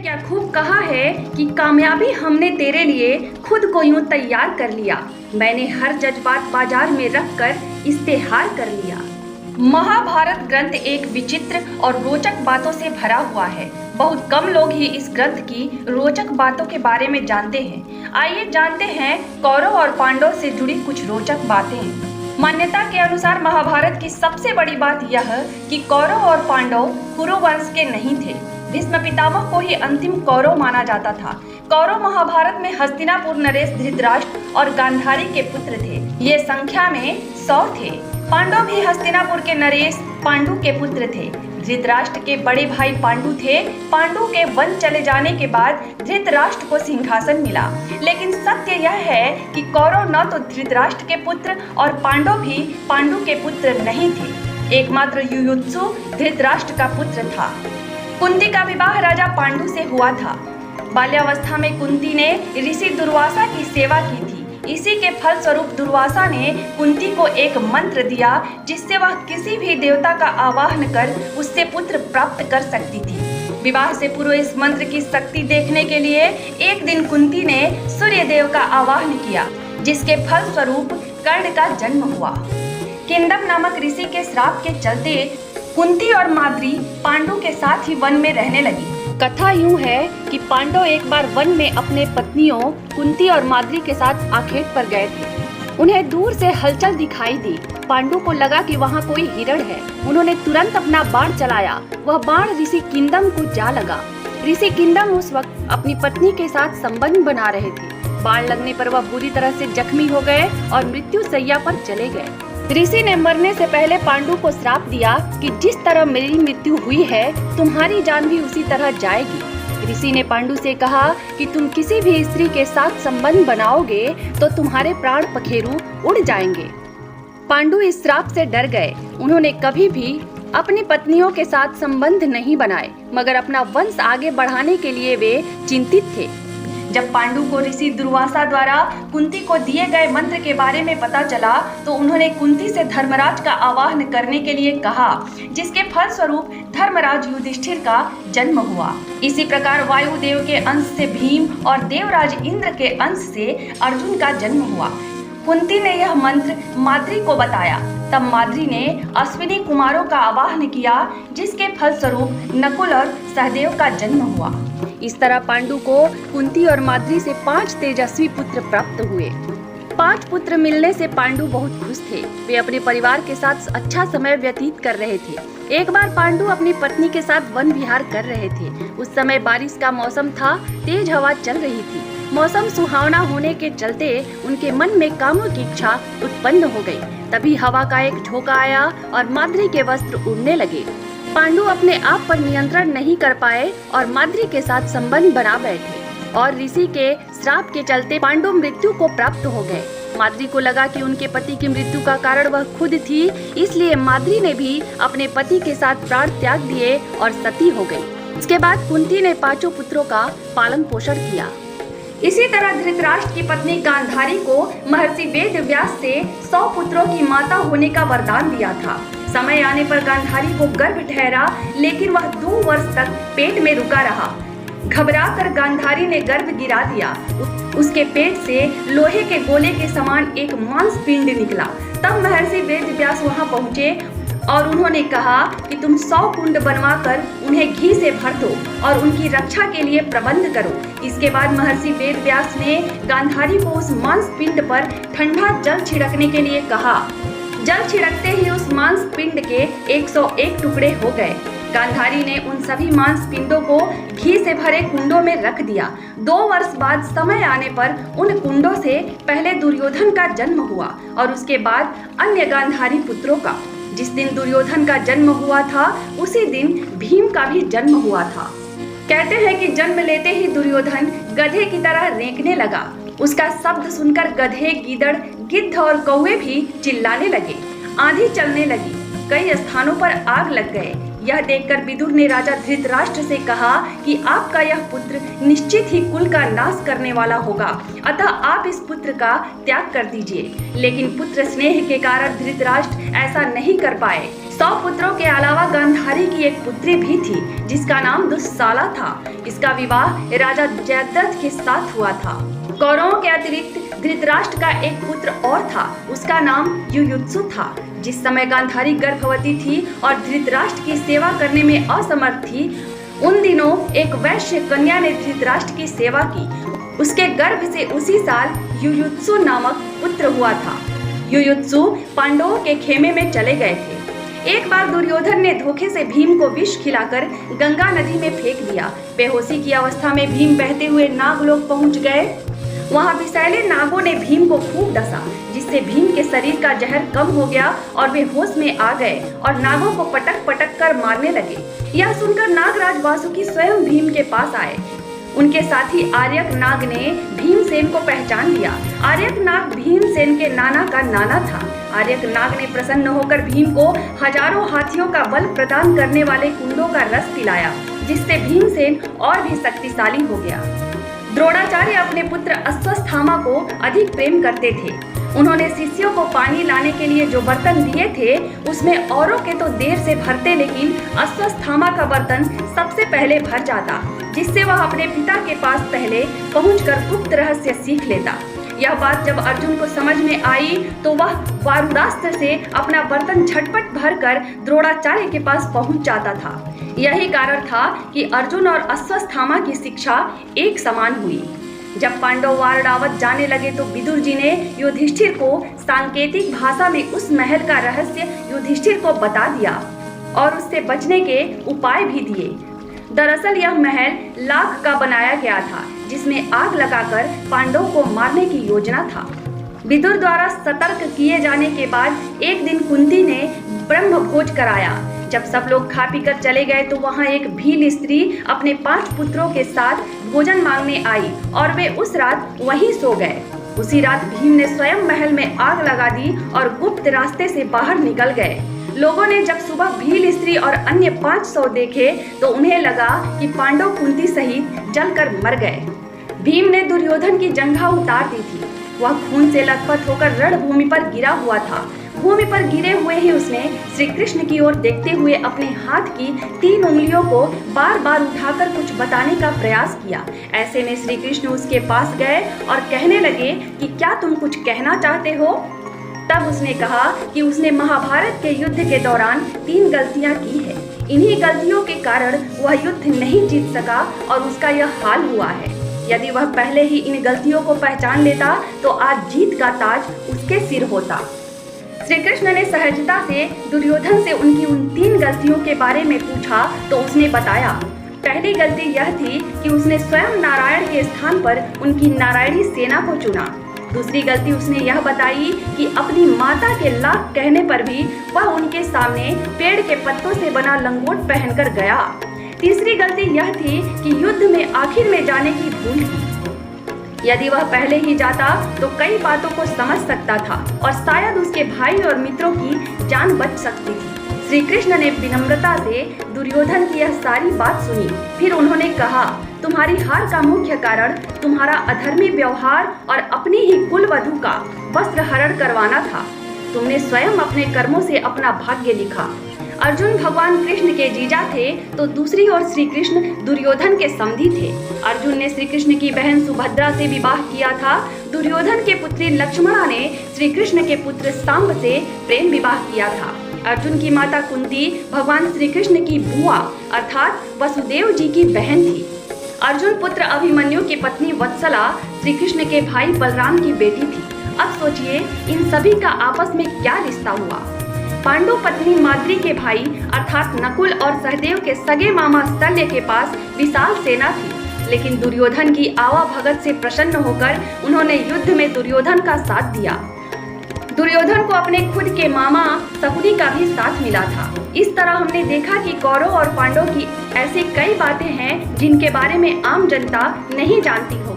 क्या खूब कहा है कि कामयाबी हमने तेरे लिए खुद को यूं तैयार कर लिया, मैंने हर जज्बात बाजार में रख कर इस्तेहार कर लिया। महाभारत ग्रंथ एक विचित्र और रोचक बातों से भरा हुआ है। बहुत कम लोग ही इस ग्रंथ की रोचक बातों के बारे में जानते हैं। आइए जानते हैं कौरव और पांडव से जुड़ी कुछ रोचक बातें। मान्यता के अनुसार महाभारत की सबसे बड़ी बात यह कि कौरव और पांडव कुरु वंश के नहीं थे। भीष्म पितामह को ही अंतिम कौरव माना जाता था। कौरव महाभारत में हस्तिनापुर नरेश धृतराष्ट्र और गांधारी के पुत्र थे। ये संख्या में 100 थे। पांडव भी हस्तिनापुर के नरेश पांडु के पुत्र थे। धृतराष्ट्र के बड़े भाई पांडु थे। पांडु के वन चले जाने के बाद धृतराष्ट्र को सिंहासन मिला। लेकिन सत्य यह है कि कौरव न तो धृतराष्ट्र के पुत्र और पांडव भी पांडु के पुत्र नहीं थे। एकमात्र युयुत्सु धृतराष्ट्र का पुत्र था। कुंती का विवाह राजा पांडु से हुआ था। बाल्यावस्था में कुंती ने ऋषि दुर्वासा की सेवा की थी। इसी के फलस्वरूप दुर्वासा ने कुंती को एक मंत्र दिया जिससे वह किसी भी देवता का आवाहन कर उससे पुत्र प्राप्त कर सकती थी। विवाह से पूर्व इस मंत्र की शक्ति देखने के लिए एक दिन कुंती ने सूर्य देव का आवाहन किया, जिसके फलस्वरूप कर्ण का जन्म हुआ। किंदम नामक ऋषि के श्राप के चलते कुंती और माद्री पांडु के साथ ही वन में रहने लगी। कथा यूं है कि पांडव एक बार वन में अपने पत्नियों कुंती और माद्री के साथ आखेट पर गए थे। उन्हें दूर से हलचल दिखाई दी। पांडु को लगा कि वहां कोई हिरण है। उन्होंने तुरंत अपना बाण चलाया। वह बाण ऋषि किंदम को जा लगा। ऋषि किंदम उस वक्त अपनी पत्नी के साथ संबंध बना रहे थे। बाण लगने पर वह बुरी तरह से जख्मी हो गए और मृत्यु शैया पर चले गए। ऋषि ने मरने से पहले पांडु को श्राप दिया कि जिस तरह मेरी मृत्यु हुई है तुम्हारी जान भी उसी तरह जाएगी। ऋषि ने पांडु से कहा कि तुम किसी भी स्त्री के साथ संबंध बनाओगे तो तुम्हारे प्राण पखेरु उड़ जाएंगे। पांडु इस श्राप से डर गए। उन्होंने कभी भी अपनी पत्नियों के साथ संबंध नहीं बनाए, मगर अपना वंश आगे बढ़ाने के लिए वे चिंतित थे। जब पांडु को ऋषि दुर्वासा द्वारा कुंती को दिए गए मंत्र के बारे में पता चला तो उन्होंने कुंती से धर्मराज का आवाहन करने के लिए कहा, जिसके फलस्वरूप धर्मराज युधिष्ठिर का जन्म हुआ। इसी प्रकार वायुदेव के अंश से भीम और देवराज इंद्र के अंश से अर्जुन का जन्म हुआ। कुंती ने यह मंत्र माद्री को बताया। तब माद्री ने अश्विनी कुमारों का आवाहन किया, जिसके फलस्वरूप नकुल और सहदेव का जन्म हुआ। इस तरह पांडु को कुंती और माद्री से 5 तेजस्वी पुत्र प्राप्त हुए। 5 पुत्र मिलने से पांडु बहुत खुश थे। वे अपने परिवार के साथ अच्छा समय व्यतीत कर रहे थे। एक बार पांडु अपनी पत्नी के साथ वन विहार कर रहे थे। उस समय बारिश का मौसम था। तेज हवा चल रही थी। मौसम सुहावना होने के चलते उनके मन में कामों की इच्छा उत्पन्न हो गई। तभी हवा का एक झोंका आया और माद्री के वस्त्र उड़ने लगे। पांडु अपने आप पर नियंत्रण नहीं कर पाए और माद्री के साथ संबंध बना बैठे और ऋषि के श्राप के चलते पांडु मृत्यु को प्राप्त हो गए। माद्री को लगा कि उनके पति की मृत्यु का कारण वह खुद थी, इसलिए माद्री ने भी अपने पति के साथ प्राण त्याग दिए और सती हो गई। इसके बाद कुंती ने 5 पुत्रों का पालन पोषण किया। इसी तरह धृतराष्ट्र की पत्नी गांधारी को महर्षि वेदव्यास से 100 पुत्रों की माता होने का वरदान दिया था। समय आने पर गांधारी को गर्भ ठहरा, लेकिन वह 2 वर्ष तक पेट में रुका रहा। घबराकर गांधारी ने गर्भ गिरा दिया। उसके पेट से लोहे के गोले के समान एक मांस पिंड निकला। तब महर्षि वेदव्यास वहां पहुंचे और उन्होंने कहा कि तुम 100 कुंड बनवाकर उन्हें घी से भर दो और उनकी रक्षा के लिए प्रबंध करो। इसके बाद महर्षि वेदव्यास ने गांधारी को उस मांस पिंड पर ठंडा जल छिड़कने के लिए कहा। जल छिड़कते ही उस मांस पिंड के 101 टुकड़े हो गए। गांधारी ने उन सभी मांस पिंडों को घी से भरे कुंडों में रख दिया। 2 वर्ष बाद समय आने पर उन कुंडों से पहले दुर्योधन का जन्म हुआ और उसके बाद अन्य गांधारी पुत्रों का। जिस दिन दुर्योधन का जन्म हुआ था उसी दिन भीम का भी जन्म हुआ था। कहते हैं कि जन्म लेते ही दुर्योधन गधे की तरह रेंकने लगा। उसका शब्द सुनकर गधे, गीदड़, गिद्ध और कौवे भी चिल्लाने लगे। आंधी चलने लगी। कई स्थानों पर आग लग गए। यह देखकर विदुर ने राजा धृतराष्ट्र से कहा कि आपका यह पुत्र निश्चित ही कुल का नाश करने वाला होगा, अतः आप इस पुत्र का त्याग कर दीजिए। लेकिन पुत्र स्नेह के कारण धृतराष्ट्र ऐसा नहीं कर पाए। 100 पुत्रों के अलावा गांधारी की एक पुत्री भी थी जिसका नाम दुस्साला था। इसका विवाह राजा जयद्रथ के साथ हुआ था। कौरवों के अतिरिक्त धृतराष्ट्र का एक पुत्र और था, उसका नाम युयुत्सु था। जिस समय गांधारी गर्भवती थी और धृतराष्ट्र की सेवा करने में असमर्थ थी, उन दिनों एक वैश्य कन्या ने धृतराष्ट्र की सेवा की। उसके गर्भ से उसी साल युयुत्सु नामक पुत्र हुआ था। युयुत्सु पांडवों के खेमे में चले गए थे। एक बार दुर्योधन ने धोखे से भीम को विष खिलाकर गंगा नदी में फेंक दिया। बेहोशी की अवस्था में भीम बहते हुए नागलोक पहुंच गए। वहां विषैले नागों ने भीम को खूब डसा, जिससे भीम के शरीर का जहर कम हो गया और वे होश में आ गए और नागों को पटक पटक कर मारने लगे। यह सुनकर नागराज वासुकी स्वयं भीम के पास आए। उनके साथी आर्यक नाग ने भीमसेन को पहचान लिया। आर्यक नाग भीमसेन के नाना का नाना था। आर्यक नाग ने प्रसन्न होकर भीम को हजारों हाथियों का बल प्रदान करने वाले कुंडों का रस पिलाया, जिससे भीमसेन और भी शक्तिशाली हो गया। द्रोणाचार्य अपने पुत्र अश्वत्थामा को अधिक प्रेम करते थे। उन्होंने शिष्यों को पानी लाने के लिए जो बर्तन दिए थे, उसमें औरों के तो देर से भरते, लेकिन अश्वत्थामा का बर्तन सबसे पहले भर जाता, जिससे वह अपने पिता के पास पहले पहुंचकर गुप्त रहस्य सीख लेता। यह बात जब अर्जुन को समझ में आई तो वह वारुदास्त्र से अपना बर्तन झटपट भरकर द्रोणाचार्य के पास पहुंच जाता था। यही कारण था कि अर्जुन और अश्वत्थामा की शिक्षा एक समान हुई। जब पांडव वारणावत जाने लगे तो विदुर जी ने युधिष्ठिर को सांकेतिक भाषा में उस महल का रहस्य युधिष्ठिर को बता दिया और उससे बचने के उपाय भी दिए। दरअसल यह महल लाख का बनाया गया था, जिसमें आग लगाकर पांडवों को मारने की योजना था। विदुर द्वारा सतर्क किए जाने के बाद एक दिन कुंती ने ब्रह्म भोज कराया। जब सब लोग खा पीकर चले गए तो वहां एक भील स्त्री अपने 5 पुत्रों के साथ भोजन मांगने आई और वे उस रात वहीं सो गए। उसी रात भीम ने स्वयं महल में आग लगा दी और गुप्त रास्ते से बाहर निकल गए। लोगों ने जब सुबह भील स्त्री और अन्य 500 देखे तो उन्हें लगा कि पांडव कुंती सहित जलकर मर गए। भीम ने दुर्योधन की जंघा उतार दी थी। वह खून से लथपथ होकर रणभूमि पर गिरा हुआ था। भूमि पर गिरे हुए ही उसने श्री कृष्ण की ओर देखते हुए अपने हाथ की 3 उंगलियों को बार बार उठाकर कुछ बताने का प्रयास किया। ऐसे में श्री कृष्ण उसके पास गए और कहने लगे कि क्या तुम कुछ कहना चाहते हो? तब उसने कहा कि उसने महाभारत के युद्ध के दौरान 3 गलतियां की है। इन्हीं गलतियों के कारण वह युद्ध नहीं जीत सका और उसका यह हाल हुआ है। यदि वह पहले ही इन गलतियों को पहचान लेता तो आज जीत का ताज उसके सिर होता। श्री कृष्ण ने सहजता से दुर्योधन से उनकी उन 3 गलतियों के बारे में पूछा तो उसने बताया। पहली गलती यह थी कि उसने स्वयं नारायण के स्थान पर उनकी नारायणी सेना को चुना। दूसरी गलती उसने यह बताई कि अपनी माता के लाख कहने पर भी वह उनके सामने पेड़ के पत्तों से बना लंगोट पहनकर गया। तीसरी गलती यह थी कि युद्ध में आखिर में जाने की भूल की। यदि वह पहले ही जाता तो कई बातों को समझ सकता था और शायद उसके भाई और मित्रों की जान बच सकती थी। श्री कृष्ण ने विनम्रता से दुर्योधन की यह सारी बात सुनी। फिर उन्होंने कहा, तुम्हारी हार का मुख्य कारण तुम्हारा अधर्मी व्यवहार और अपनी ही कुलवधू का वस्त्र हरण करवाना था। तुमने स्वयं अपने कर्मों से अपना भाग्य लिखा। अर्जुन भगवान कृष्ण के जीजा थे तो दूसरी ओर श्री कृष्ण दुर्योधन के समधी थे। अर्जुन ने श्री कृष्ण की बहन सुभद्रा से विवाह किया था। दुर्योधन के पुत्री लक्ष्मणा ने श्री कृष्ण के पुत्र सांब से प्रेम विवाह किया था। अर्जुन की माता कुंती भगवान श्री कृष्ण की बुआ अर्थात वसुदेव जी की बहन थी। अर्जुन पुत्र अभिमन्यु की पत्नी वत्सला श्री कृष्ण के भाई बलराम की बेटी थी। अब सोचिए इन सभी का आपस में क्या रिश्ता हुआ। पांडु पत्नी माद्री के भाई अर्थात नकुल और सहदेव के सगे मामा शल्य के पास विशाल सेना थी, लेकिन दुर्योधन की आवा भगत से प्रसन्न होकर उन्होंने युद्ध में दुर्योधन का साथ दिया। दुर्योधन को अपने खुद के मामा शकुनी का भी साथ मिला था। इस तरह हमने देखा कि कौरव और पांडव की ऐसी कई बातें हैं जिनके बारे में आम जनता नहीं जानती हो।